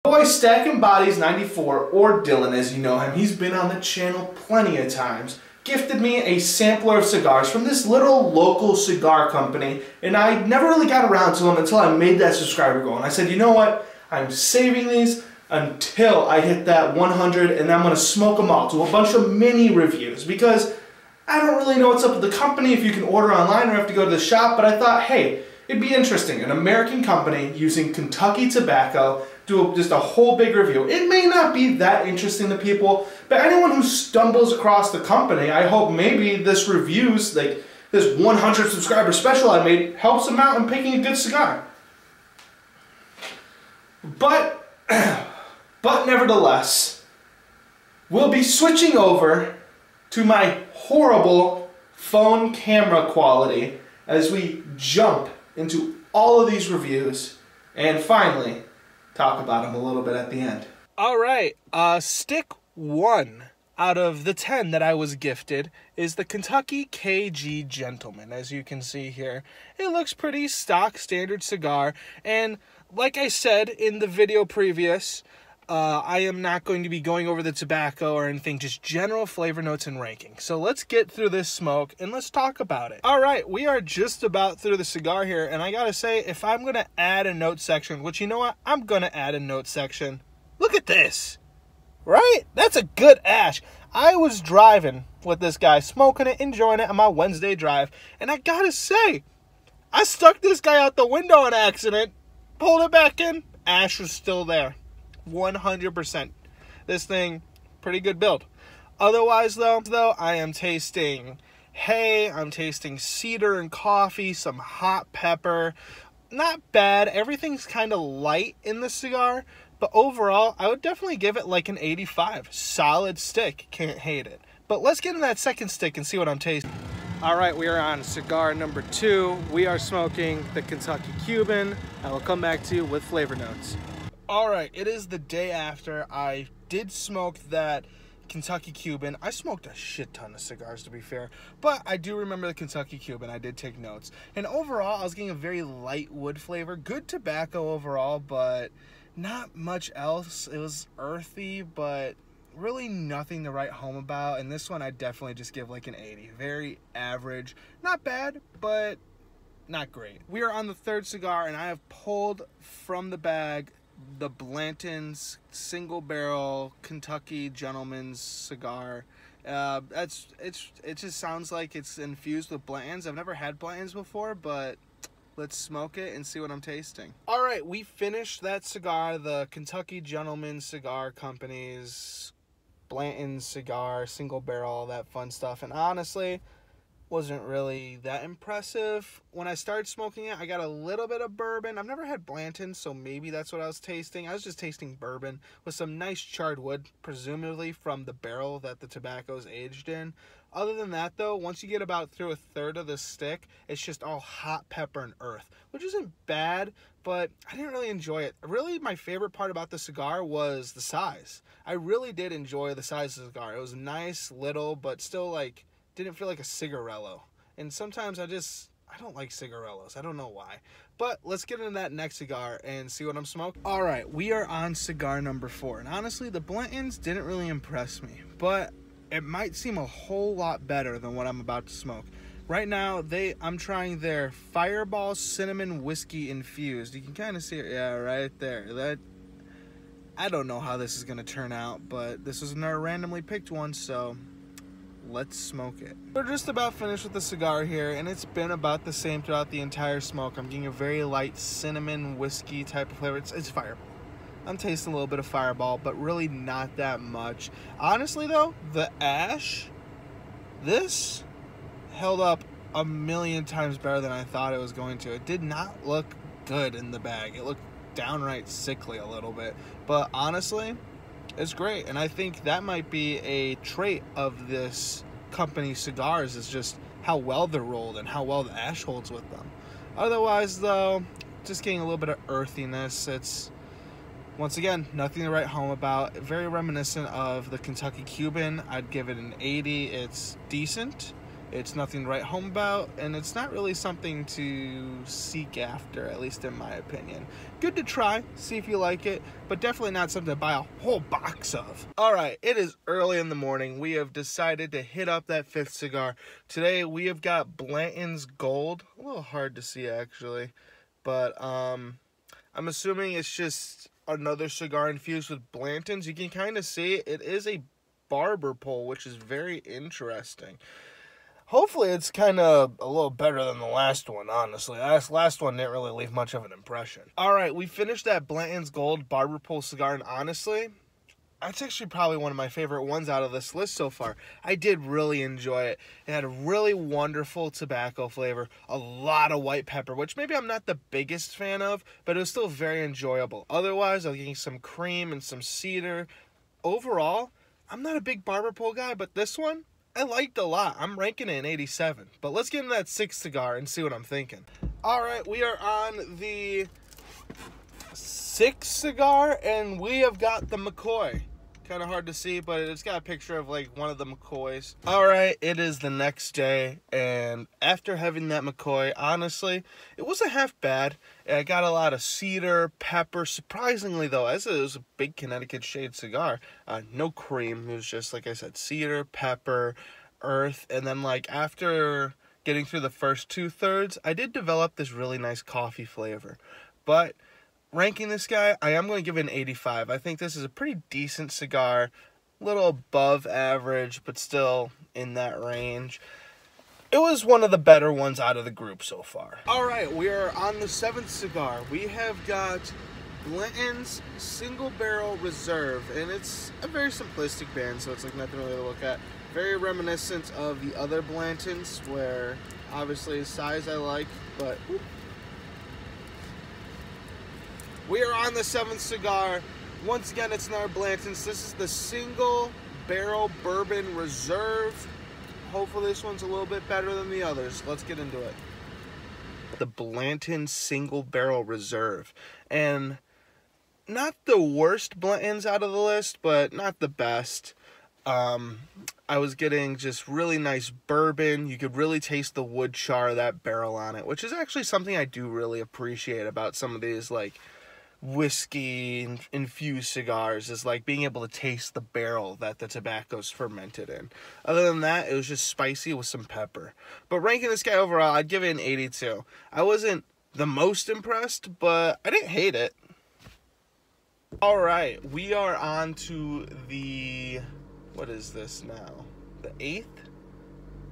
Boy Stacking Bodies 94, or Dylan as you know him, he's been on the channel plenty of times, gifted me a sampler of cigars from this little local cigar company, and I never really got around to them until I made that subscriber goal. And I said, you know what, I'm saving these until I hit that 100, and I'm going to smoke them all, do a bunch of mini reviews, because I don't really know what's up with the company, if you can order online or have to go to the shop, but I thought, hey, it'd be interesting, an American company using Kentucky tobacco, do just a whole big review. It may not be that interesting to people, but anyone who stumbles across the company, I hope maybe this reviews, like this 100 subscriber special I made, helps them out in picking a good cigar. But nevertheless, we'll be switching over to my horrible phone camera quality as we jump into all of these reviews and finally talk about them a little bit at the end. Alright, stick 1 out of the 10 that I was gifted is the Kentucky KG Gentleman. As you can see here, it looks pretty stock standard cigar, and like I said in the video previous, I am not going to be going over the tobacco or anything, just general flavor notes and ranking. So let's get through this smoke and let's talk about it. Alright, we are just about through the cigar here, and I gotta say, if I'm gonna add a note section, which you know what, I'm gonna add a note section. Look at this! Right? That's a good ash. I was driving with this guy, smoking it, enjoying it on my Wednesday drive, and I gotta say, I stuck this guy out the window on accident, pulled it back in, ash was still there. 100%. This thing, pretty good build. Otherwise though, I am tasting hay, I'm tasting cedar and coffee, some hot pepper. Not bad. Everything's kind of light in the cigar, but overall, I would definitely give it like an 85. Solid stick, can't hate it. But let's get in that second stick and see what I'm tasting. Alright, we are on cigar number 2. We are smoking the Kentucky Cuban. I will come back to you with flavor notes. Alright, it is the day after I did smoke that Kentucky Cuban. I smoked a shit ton of cigars, to be fair, but I do remember the Kentucky Cuban. I did take notes. And overall, I was getting a very light wood flavor. Good tobacco overall, but not much else. It was earthy, but really nothing to write home about. And this one, I definitely just give like an 80. Very average. Not bad, but not great. We are on the third cigar, and I have pulled from the bag the Blanton's single barrel Kentucky Gentleman's cigar. It just sounds like it's infused with Blanton's. I've never had Blanton's before, but let's smoke it and see what I'm tasting. Alright, we finished that cigar, the Kentucky Gentleman Cigar Company's Blanton's cigar, single barrel, all that fun stuff, and honestly, wasn't really that impressive. When I started smoking it, I got a little bit of bourbon. I've never had Blanton, so maybe that's what I was tasting. I was just tasting bourbon with some nice charred wood, presumably from the barrel that the tobacco is aged in. Other than that, though, once you get about through a third of the stick, it's just all hot pepper and earth, which isn't bad, but I didn't really enjoy it. Really, my favorite part about the cigar was the size. I really did enjoy the size of the cigar. It was nice, little, but still, like, didn't feel like a cigarello. And sometimes I don't like cigarellos. I don't know why. But let's get into that next cigar and see what I'm smoking. Alright, we are on cigar number 4. And honestly, the Blantons didn't really impress me, but it might seem a whole lot better than what I'm about to smoke. Right now, I'm trying their Fireball Cinnamon Whiskey Infused. You can kind of see it, yeah, right there. I don't know how this is going to turn out, but this was another randomly picked one, so let's smoke it. We're just about finished with the cigar here, and it's been about the same throughout the entire smoke. I'm getting a very light cinnamon whiskey type of flavor. It's Fireball. I'm tasting a little bit of Fireball, but really not that much. Honestly, though, the ash, this held up a million times better than I thought it was going to. It did not look good in the bag. It looked downright sickly a little bit, but honestly, it's great. And I think that might be a trait of this company's cigars, is just how well they're rolled and how well the ash holds with them. Otherwise, though, just getting a little bit of earthiness. It's, once again, nothing to write home about. Very reminiscent of the Kentucky Cuban. I'd give it an 80. It's decent. It's nothing to write home about, and it's not really something to seek after, at least in my opinion. Good to try, see if you like it, but definitely not something to buy a whole box of. Alright, it is early in the morning. We have decided to hit up that 5th cigar. Today we have got Blanton's Gold. A little hard to see actually, but I'm assuming it's just another cigar infused with Blanton's. You can kind of see it is a barber pole, which is very interesting. Hopefully it's kind of a little better than the last one, honestly. Last one didn't really leave much of an impression. Alright, we finished that Blanton's Gold barber pole cigar, and honestly, that's actually probably one of my favorite ones out of this list so far. I did really enjoy it. It had a really wonderful tobacco flavor, a lot of white pepper, which maybe I'm not the biggest fan of, but it was still very enjoyable. Otherwise, I was getting some cream and some cedar. Overall, I'm not a big barber pole guy, but this one, I liked a lot. I'm ranking it an 87. But let's get into that 6th cigar and see what I'm thinking. Alright, we are on the 6th cigar, and we have got the McCoy. Kind of hard to see, but it's got a picture of like one of the McCoys. Alright, it is the next day, and after having that McCoy, honestly, it wasn't half bad. I got a lot of cedar, pepper. Surprisingly though, as it was a big Connecticut shade cigar, no cream. It was just, like I said, cedar, pepper, earth, and then like after getting through the first 2/3, I did develop this really nice coffee flavor. But ranking this guy, I am going to give it an 85. I think this is a pretty decent cigar, a little above average, but still in that range. It was one of the better ones out of the group so far. Alright, we are on the 7th cigar. We have got Blanton's Single Barrel Reserve, and it's a very simplistic band, so it's like nothing really to look at. Very reminiscent of the other Blantons, where obviously size I like, but we are on the 7th cigar. Once again, it's not Blanton's. This is the Single Barrel Bourbon Reserve. Hopefully this one's a little bit better than the others. Let's get into it. The Blanton Single Barrel Reserve. And not the worst Blantons out of the list, but not the best. I was getting just really nice bourbon. You could really taste the wood char of that barrel on it, which is actually something I do really appreciate about some of these like whiskey infused cigars, is like being able to taste the barrel that the tobacco's fermented in. Other than that, it was just spicy with some pepper. But ranking this guy overall, I'd give it an 82. I wasn't the most impressed, but I didn't hate it. Alright, we are on to the, what is this now? The 8th?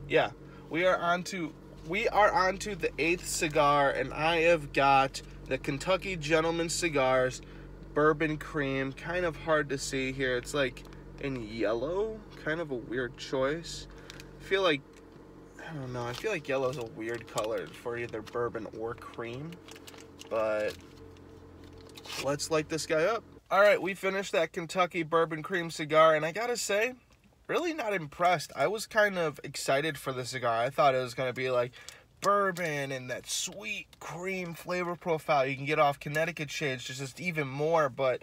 Yeah, we are on to the 8th cigar, and I have got the Kentucky Gentleman Cigars Bourbon Cream. Kind of hard to see here. It's like in yellow. Kind of a weird choice. I don't know. I feel like yellow is a weird color for either bourbon or cream. But let's light this guy up. Alright, we finished that Kentucky Bourbon Cream cigar, and I gotta say, really not impressed. I was kind of excited for the cigar. I thought it was going to be like bourbon and that sweet cream flavor profile you can get off Connecticut shades, just even more, but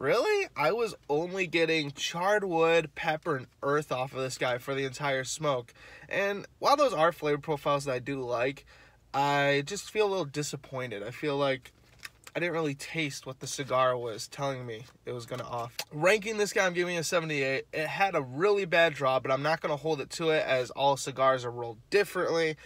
really, I was only getting charred wood, pepper, and earth off of this guy for the entire smoke. And while those are flavor profiles that I do like, I just feel a little disappointed. I feel like I didn't really taste what the cigar was telling me it was going to offer. Ranking this guy, I'm giving it a 78. It had a really bad draw, but I'm not going to hold it to it, as all cigars are rolled differently.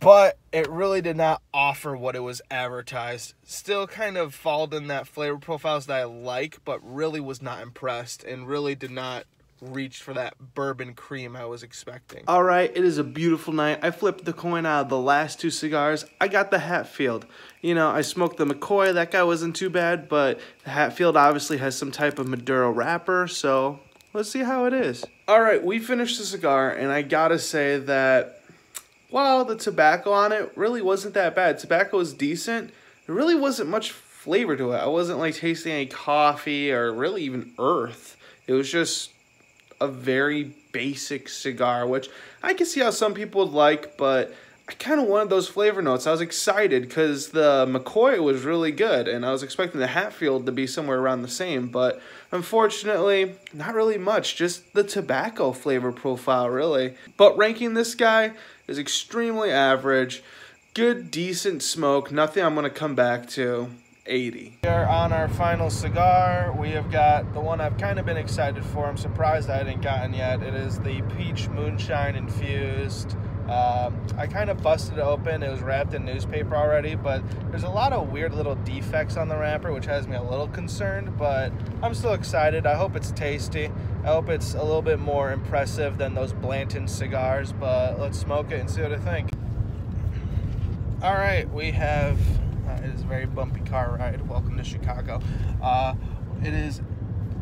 But it really did not offer what it was advertised. Still kind of followed in that flavor profiles that I like, but really was not impressed and really did not reach for that bourbon cream I was expecting. Alright, it is a beautiful night. I flipped the coin out of the last 2 cigars. I got the Hatfield. You know, I smoked the McCoy. That guy wasn't too bad, but the Hatfield obviously has some type of Maduro wrapper, so let's see how it is. Alright, we finished the cigar, and I gotta say that, well, the tobacco on it really wasn't that bad. Tobacco was decent. There really wasn't much flavor to it. I wasn't like tasting any coffee or really even earth. It was just a very basic cigar, which I can see how some people would like, but I kind of wanted those flavor notes. I was excited because the McCoy was really good, and I was expecting the Hatfield to be somewhere around the same, but unfortunately, not really much. Just the tobacco flavor profile, really. But ranking this guy is extremely average. Good, decent smoke. Nothing I'm going to come back to. 80. We are on our final cigar. We have got the one I've kind of been excited for. I'm surprised I hadn't gotten yet. It is the Peach Moonshine Infused. I kind of busted it open. It was wrapped in newspaper already, but there's a lot of weird little defects on the wrapper, which has me a little concerned, but I'm still excited. I hope it's tasty. I hope it's a little bit more impressive than those Blanton cigars, but let's smoke it and see what I think. All right, we have... it is a very bumpy car ride. Welcome to Chicago.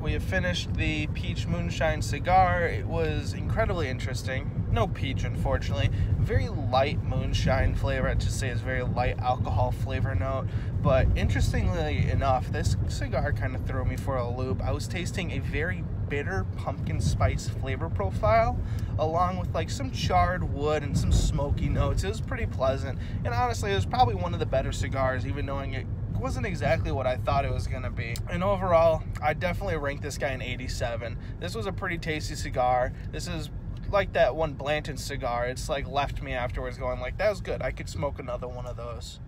We have finished the Peach Moonshine cigar. It was incredibly interesting. No peach, unfortunately. Very light moonshine flavor. I'd just say it's very light alcohol flavor note. But interestingly enough, this cigar kind of threw me for a loop. I was tasting a very bitter pumpkin spice flavor profile, along with like some charred wood and some smoky notes. It was pretty pleasant, and honestly, it was probably one of the better cigars, even knowing it wasn't exactly what I thought it was gonna be. And overall, I definitely rank this guy an 87. This was a pretty tasty cigar. This is like that one Blanton cigar. It's like left me afterwards going like, that was good. I could smoke another one of those.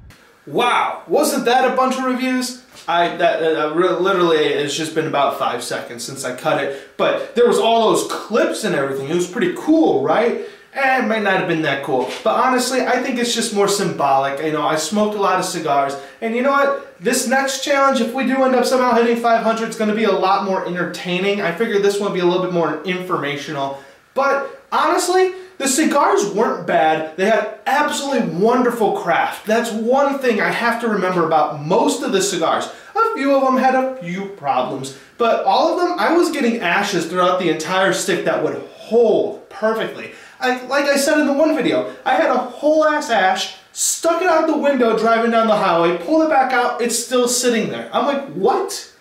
Wow, wasn't that a bunch of reviews? Literally, it's just been about 5 seconds since I cut it, but there was all those clips and everything. It was pretty cool, right? It might not have been that cool, but honestly, I think it's just more symbolic. You know, I smoked a lot of cigars, and you know what? This next challenge, if we do end up somehow hitting 500, it's going to be a lot more entertaining. I figured this one would be a little bit more informational, but honestly, the cigars weren't bad. They had absolutely wonderful craft. That's one thing I have to remember about most of the cigars. A few of them had a few problems, but all of them, I was getting ashes throughout the entire stick that would hold perfectly. Like I said in the one video, I had a whole ass ash, stuck it out the window driving down the highway, pulled it back out, it's still sitting there. I'm like, what?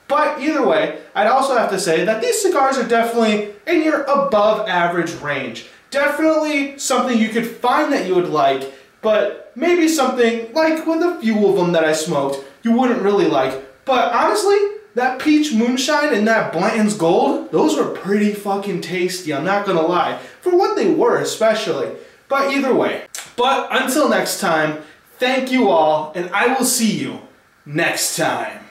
But either way, I'd also have to say that these cigars are definitely in your above average range. Definitely something you could find that you would like, but maybe something like with a few of them that I smoked you wouldn't really like. But honestly, that Peach Moonshine and that Blanton's Gold, those were pretty fucking tasty, I'm not gonna lie. For what they were especially. But either way. But until next time, thank you all, and I will see you next time.